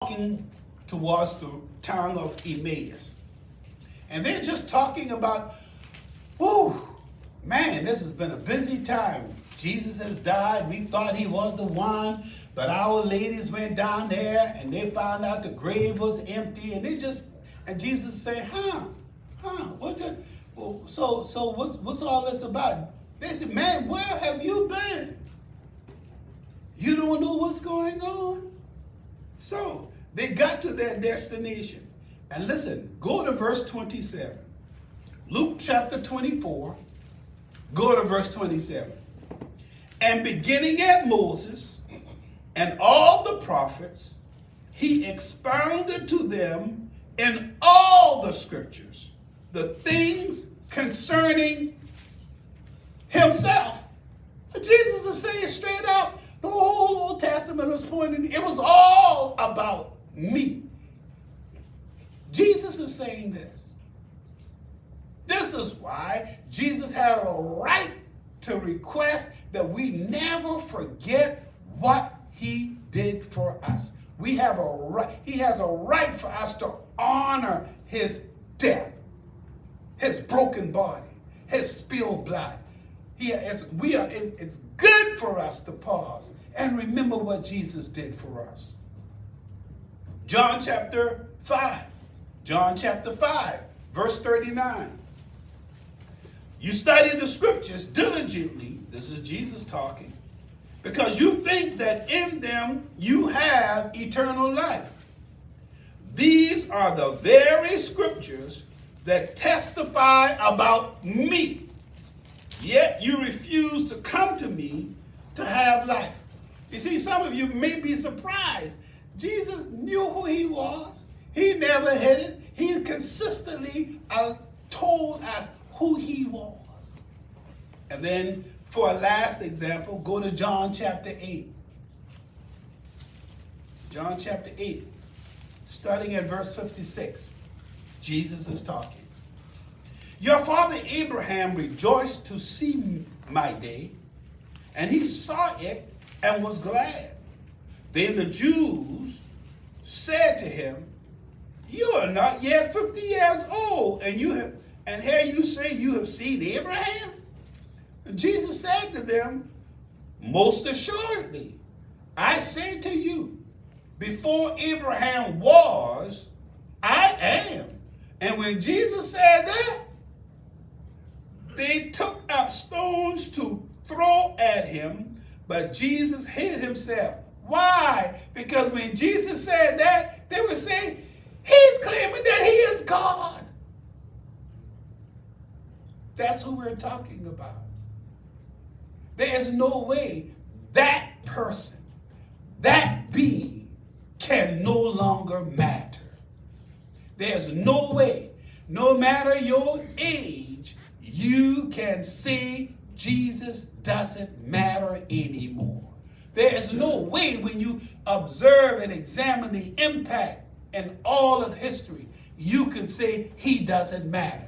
walking towards the town of Emmaus. And they're just talking about, whoo, man, this has been a busy time. Jesus has died. We thought he was the one, but our ladies went down there and they found out the grave was empty. And Jesus said, so what's all this about? They said, man, where have you been? You don't know what's going on? So they got to their destination. And listen, go to verse 27. Luke chapter 24, go to verse 27. And beginning at Moses and all the prophets, he expounded to them in all the scriptures the things concerning himself. Jesus is saying straight out, the whole Old Testament was pointing, it was all about me. Jesus is saying this. This is why Jesus had a right to request that we never forget what he did for us. We have a right, he has a right for us to honor his death, his broken body, his spilled blood. It's good for us to pause and remember what Jesus did for us. John chapter 5, verse 39. You study the scriptures diligently, this is Jesus talking, because you think that in them you have eternal life. These are the very scriptures that testify about me. Yet you refuse to come to me to have life. You see, some of you may be surprised. Jesus knew who he was. He never hid it. He consistently told us who he was. And then for a last example, go to John chapter 8. John chapter 8, starting at verse 56. Jesus is talking. Your father Abraham rejoiced to see my day, and he saw it and was glad. Then the Jews said to him, you are not yet 50 years old, and here you say you have seen Abraham? And Jesus said to them, most assuredly, I say to you, before Abraham was, I am. And when Jesus said that, they took up stones to throw at him, but Jesus hid himself. Why? Because when Jesus said that, they were saying, he's claiming that he is God. That's who we're talking about. There is no way that person, that being, can no longer matter. There's no way, no matter your age, you can say Jesus doesn't matter anymore. There is no way when you observe and examine the impact in all of history, you can say he doesn't matter.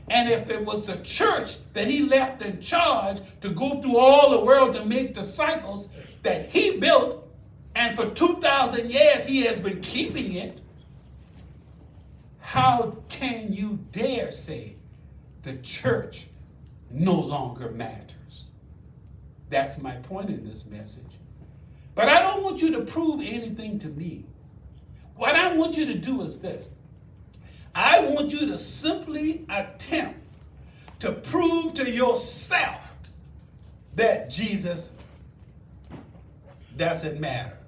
And if it was the church that he left in charge to go through all the world to make disciples that he built, and for 2,000 years he has been keeping it, how can you dare say the church no longer matters? That's my point in this message. But I don't want you to prove anything to me. What I want you to do is this. I want you to simply attempt to prove to yourself that Jesus doesn't matter.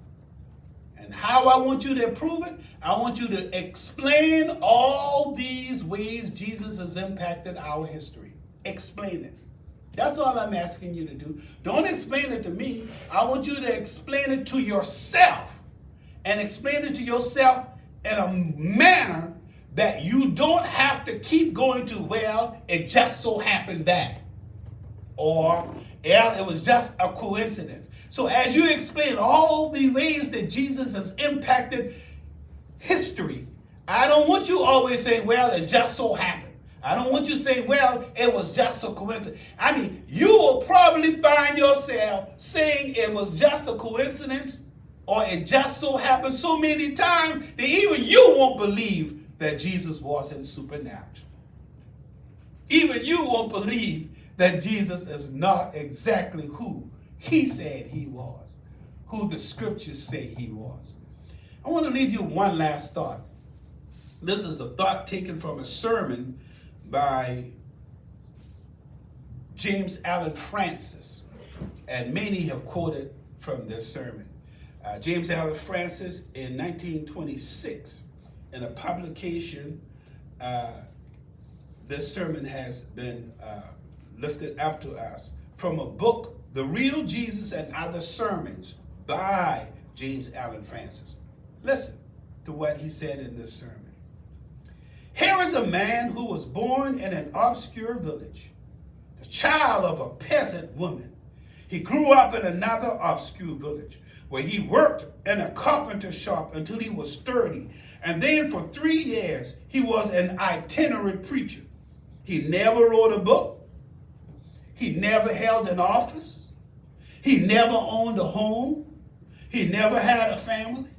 And how I want you to prove it, I want you to explain all these ways Jesus has impacted our history. Explain it. That's all I'm asking you to do. Don't explain it to me. I want you to explain it to yourself. And explain it to yourself in a manner that you don't have to keep going to, well, it just so happened that. Or, yeah, it was just a coincidence. So as you explain all the ways that Jesus has impacted history, I don't want you always saying, well, it just so happened. I don't want you saying, well, it was just a coincidence. I mean, you will probably find yourself saying it was just a coincidence or it just so happened so many times that even you won't believe that Jesus wasn't supernatural. Even you won't believe that Jesus is not exactly who he said he was, who the scriptures say he was. I want to leave you one last thought. This is a thought taken from a sermon by James Allen Francis, and many have quoted from this sermon. James Allen Francis in 1926, in a publication, this sermon has been lifted up to us from a book, The Real Jesus and Other Sermons by James Allen Francis. Listen to what he said in this sermon. Here is a man who was born in an obscure village, the child of a peasant woman. He grew up in another obscure village where he worked in a carpenter shop until he was 30. And then for 3 years, he was an itinerant preacher. He never wrote a book. He never held an office. He never owned a home. He never had a family.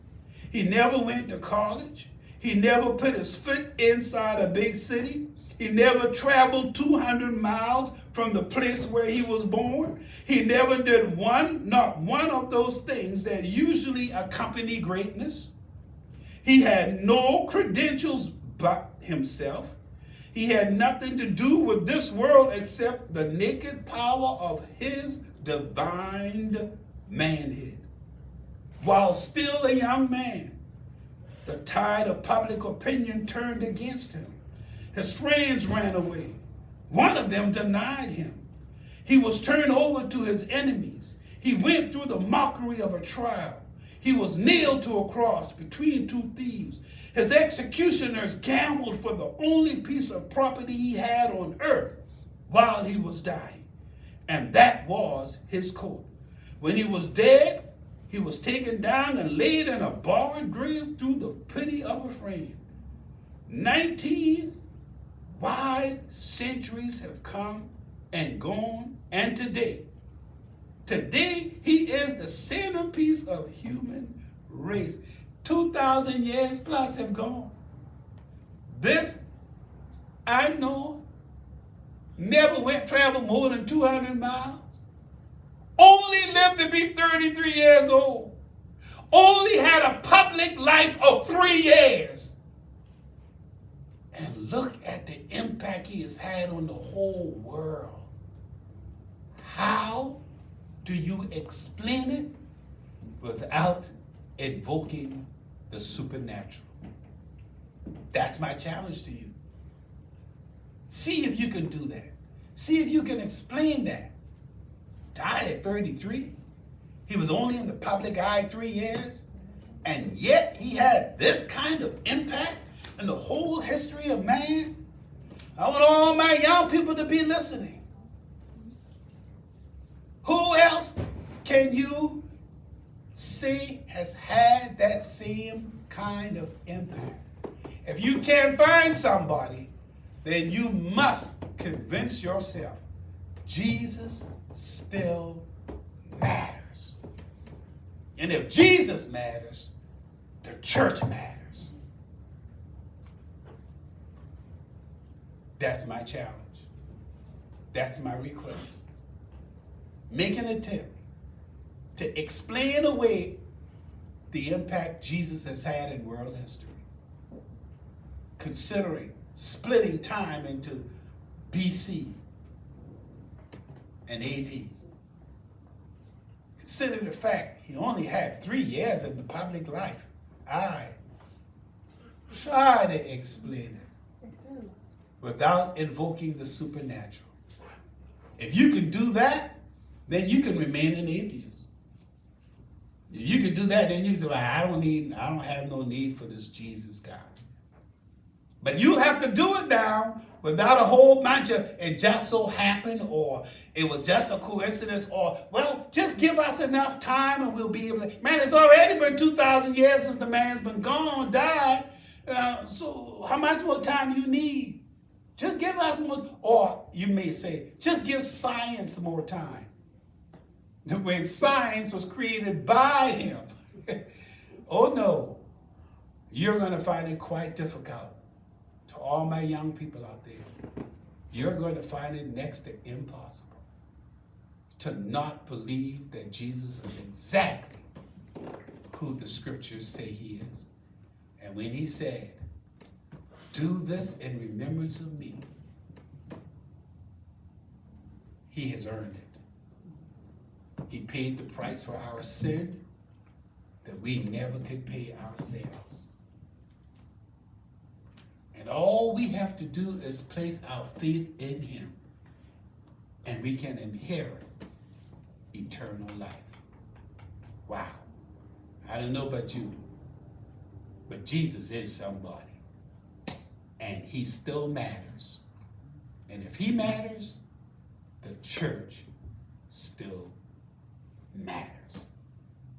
He never went to college. He never put his foot inside a big city. He never traveled 200 miles from the place where he was born. He never did not one of those things that usually accompany greatness. He had no credentials but himself. He had nothing to do with this world except the naked power of his divine manhood. While still a young man, the tide of public opinion turned against him. His friends ran away. One of them denied him. He was turned over to his enemies. He went through the mockery of a trial. He was nailed to a cross between two thieves. His executioners gambled for the only piece of property he had on earth while he was dying, and that was his coat. When he was dead, he was taken down and laid in a borrowed grave through the pity of a friend. 19 wide centuries have come and gone, and today he is the centerpiece of human race. 2,000 years plus have gone. This, I know, never traveled more than 200 miles. Only lived to be 33 years old. Only had a public life of 3 years. And look at the impact he has had on the whole world. How do you explain it without invoking the supernatural? That's my challenge to you. See if you can do that. See if you can explain that. Died at 33. He was only in the public eye 3 years, and yet he had this kind of impact in the whole history of man. I want all my young people to be listening. Who else can you say has had that same kind of impact? If you can't find somebody, then you must convince yourself Jesus still matters. And if Jesus matters, the church matters. That's my challenge. That's my request. Make an attempt to explain away the impact Jesus has had in world history, considering splitting time into BC and AD. Consider the fact he only had 3 years in the public life. I try to explain it without invoking the supernatural. If you can do that, then you can remain an atheist. If you can do that, then you can say, well, I don't have no need for this Jesus guy. But you'll have to do it now without a whole bunch of it just so happened, or it was just a coincidence, or, well, just give us enough time and we'll be able to. Man, it's already been 2,000 years since the man's been gone, died. So how much more time you need? Just give us more, or you may say, just give science more time. When science was created by him. Oh no, you're going to find it quite difficult. To all my young people out there, you're going to find it next to impossible to not believe that Jesus is exactly who the scriptures say he is. And when he said, do this in remembrance of me, he has earned it. He paid the price for our sin that we never could pay ourselves. And all we have to do is place our faith in him, and we can inherit eternal life. Wow. I don't know about you, but Jesus is somebody. And he still matters. And if he matters, the church still matters.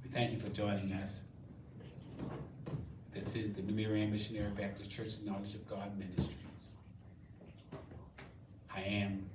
We thank you for joining us. This is the New Miriam Missionary Baptist Church of Knowledge of God Ministries. I am